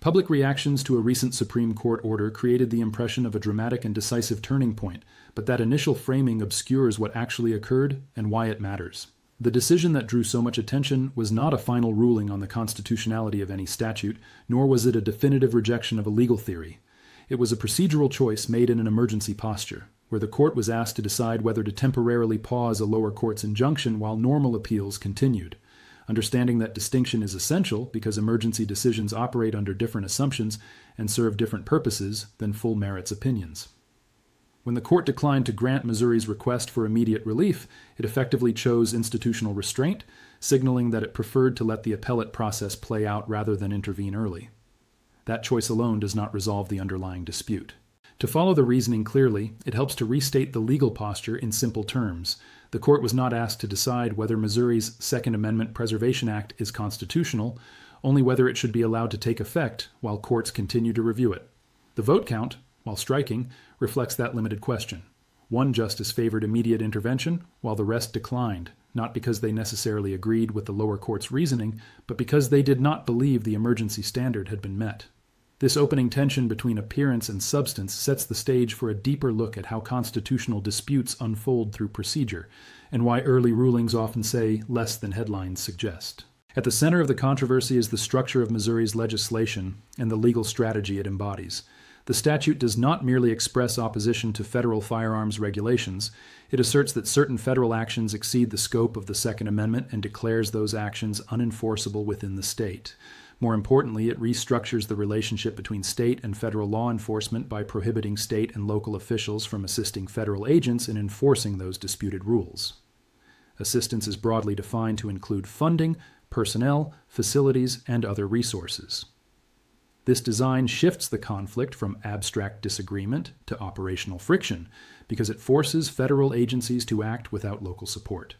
Public reactions to a recent Supreme Court order created the impression of a dramatic and decisive turning point, but that initial framing obscures what actually occurred and why it matters. The decision that drew so much attention was not a final ruling on the constitutionality of any statute, nor was it a definitive rejection of a legal theory. It was a procedural choice made in an emergency posture, where the court was asked to decide whether to temporarily pause a lower court's injunction while normal appeals continued. Understanding that distinction is essential because emergency decisions operate under different assumptions and serve different purposes than full merits opinions. When the court declined to grant Missouri's request for immediate relief, it effectively chose institutional restraint, signaling that it preferred to let the appellate process play out rather than intervene early. That choice alone does not resolve the underlying dispute. To follow the reasoning clearly, it helps to restate the legal posture in simple terms. The court was not asked to decide whether Missouri's Second Amendment Preservation Act is constitutional, only whether it should be allowed to take effect while courts continue to review it. The vote count, while striking, reflects that limited question. One justice favored immediate intervention, while the rest declined, not because they necessarily agreed with the lower court's reasoning, but because they did not believe the emergency standard had been met. This opening tension between appearance and substance sets the stage for a deeper look at how constitutional disputes unfold through procedure, and why early rulings often say less than headlines suggest. At the center of the controversy is the structure of Missouri's legislation and the legal strategy it embodies. The statute does not merely express opposition to federal firearms regulations. It asserts that certain federal actions exceed the scope of the Second Amendment and declares those actions unenforceable within the state. More importantly, it restructures the relationship between state and federal law enforcement by prohibiting state and local officials from assisting federal agents in enforcing those disputed rules. Assistance is broadly defined to include funding, personnel, facilities, and other resources. This design shifts the conflict from abstract disagreement to operational friction because it forces federal agencies to act without local support.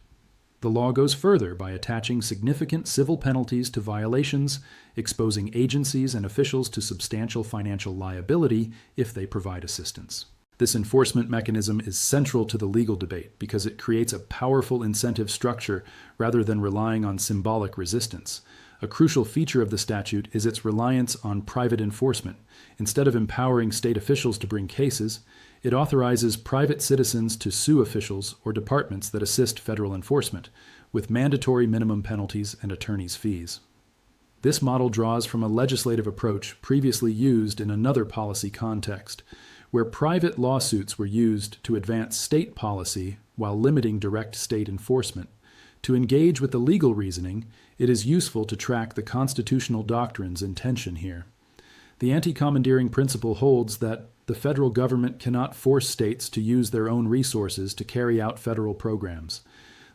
The law goes further by attaching significant civil penalties to violations, exposing agencies and officials to substantial financial liability if they provide assistance. This enforcement mechanism is central to the legal debate because it creates a powerful incentive structure rather than relying on symbolic resistance. A crucial feature of the statute is its reliance on private enforcement. Instead of empowering state officials to bring cases, it authorizes private citizens to sue officials or departments that assist federal enforcement, with mandatory minimum penalties and attorneys' fees. This model draws from a legislative approach previously used in another policy context, where private lawsuits were used to advance state policy while limiting direct state enforcement. To engage with the legal reasoning, it is useful to track the constitutional doctrines in tension here. The anti-commandeering principle holds that the federal government cannot force states to use their own resources to carry out federal programs.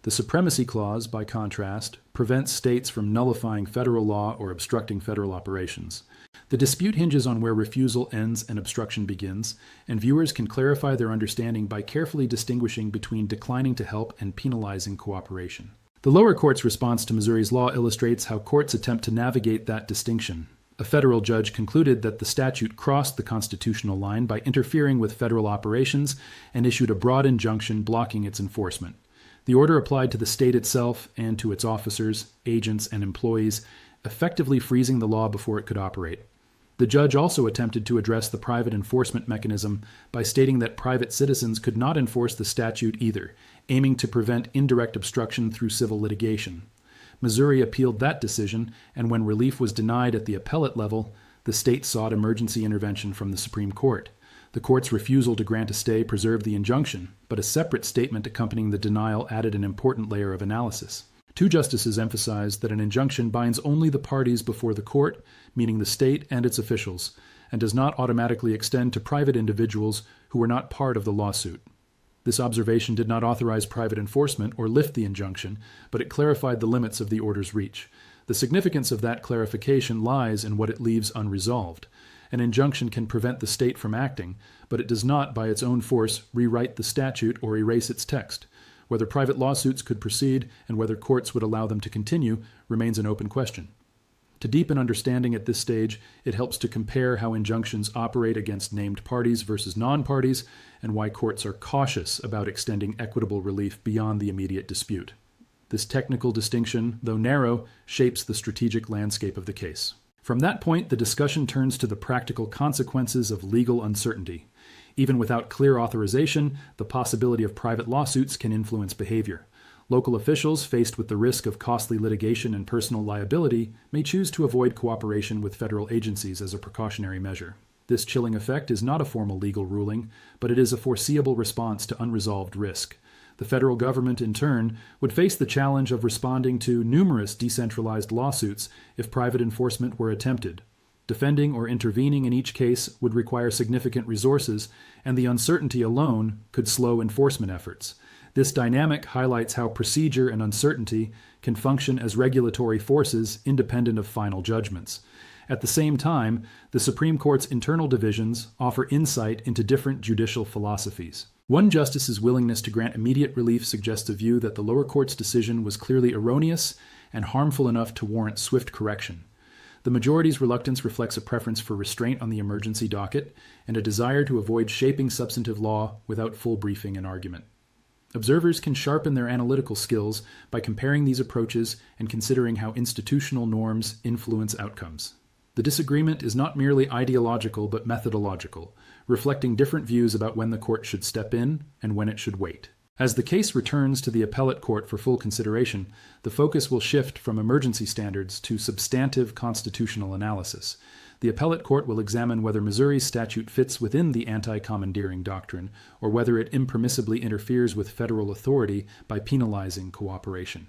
The Supremacy Clause, by contrast, prevents states from nullifying federal law or obstructing federal operations. The dispute hinges on where refusal ends and obstruction begins, and viewers can clarify their understanding by carefully distinguishing between declining to help and penalizing cooperation. The lower court's response to Missouri's law illustrates how courts attempt to navigate that distinction. A federal judge concluded that the statute crossed the constitutional line by interfering with federal operations and issued a broad injunction blocking its enforcement. The order applied to the state itself and to its officers, agents, and employees, effectively freezing the law before it could operate. The judge also attempted to address the private enforcement mechanism by stating that private citizens could not enforce the statute either, aiming to prevent indirect obstruction through civil litigation. Missouri appealed that decision, and when relief was denied at the appellate level, the state sought emergency intervention from the Supreme Court. The court's refusal to grant a stay preserved the injunction, but a separate statement accompanying the denial added an important layer of analysis. Two justices emphasized that an injunction binds only the parties before the court, meaning the state and its officials, and does not automatically extend to private individuals who were not part of the lawsuit. This observation did not authorize private enforcement or lift the injunction, but it clarified the limits of the order's reach. The significance of that clarification lies in what it leaves unresolved. An injunction can prevent the state from acting, but it does not, by its own force, rewrite the statute or erase its text. Whether private lawsuits could proceed and whether courts would allow them to continue remains an open question. To deepen understanding at this stage, it helps to compare how injunctions operate against named parties versus non-parties and why courts are cautious about extending equitable relief beyond the immediate dispute. This technical distinction, though narrow, shapes the strategic landscape of the case. From that point, the discussion turns to the practical consequences of legal uncertainty. Even without clear authorization, the possibility of private lawsuits can influence behavior. Local officials, faced with the risk of costly litigation and personal liability, may choose to avoid cooperation with federal agencies as a precautionary measure. This chilling effect is not a formal legal ruling, but it is a foreseeable response to unresolved risk. The federal government, in turn, would face the challenge of responding to numerous decentralized lawsuits if private enforcement were attempted. Defending or intervening in each case would require significant resources, and the uncertainty alone could slow enforcement efforts. This dynamic highlights how procedure and uncertainty can function as regulatory forces independent of final judgments. At the same time, the Supreme Court's internal divisions offer insight into different judicial philosophies. One justice's willingness to grant immediate relief suggests a view that the lower court's decision was clearly erroneous and harmful enough to warrant swift correction. The majority's reluctance reflects a preference for restraint on the emergency docket and a desire to avoid shaping substantive law without full briefing and argument. Observers can sharpen their analytical skills by comparing these approaches and considering how institutional norms influence outcomes. The disagreement is not merely ideological but methodological, reflecting different views about when the court should step in and when it should wait. As the case returns to the appellate court for full consideration, the focus will shift from emergency standards to substantive constitutional analysis. The appellate court will examine whether Missouri's statute fits within the anti-commandeering doctrine, or whether it impermissibly interferes with federal authority by penalizing cooperation.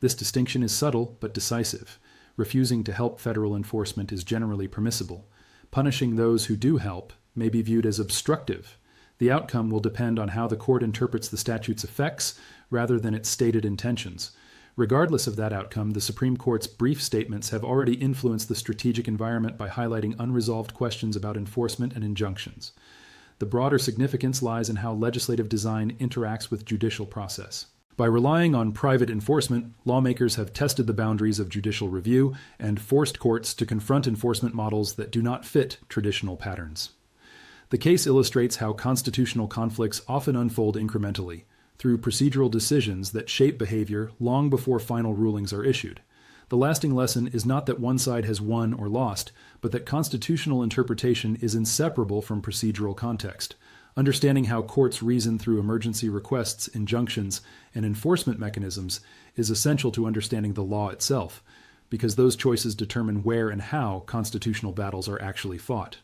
This distinction is subtle but decisive. Refusing to help federal enforcement is generally permissible. Punishing those who do help may be viewed as obstructive. The outcome will depend on how the court interprets the statute's effects rather than its stated intentions. Regardless of that outcome, the Supreme Court's brief statements have already influenced the strategic environment by highlighting unresolved questions about enforcement and injunctions. The broader significance lies in how legislative design interacts with judicial process. By relying on private enforcement, lawmakers have tested the boundaries of judicial review and forced courts to confront enforcement models that do not fit traditional patterns. The case illustrates how constitutional conflicts often unfold incrementally, through procedural decisions that shape behavior long before final rulings are issued. The lasting lesson is not that one side has won or lost, but that constitutional interpretation is inseparable from procedural context. Understanding how courts reason through emergency requests, injunctions, and enforcement mechanisms is essential to understanding the law itself, because those choices determine where and how constitutional battles are actually fought.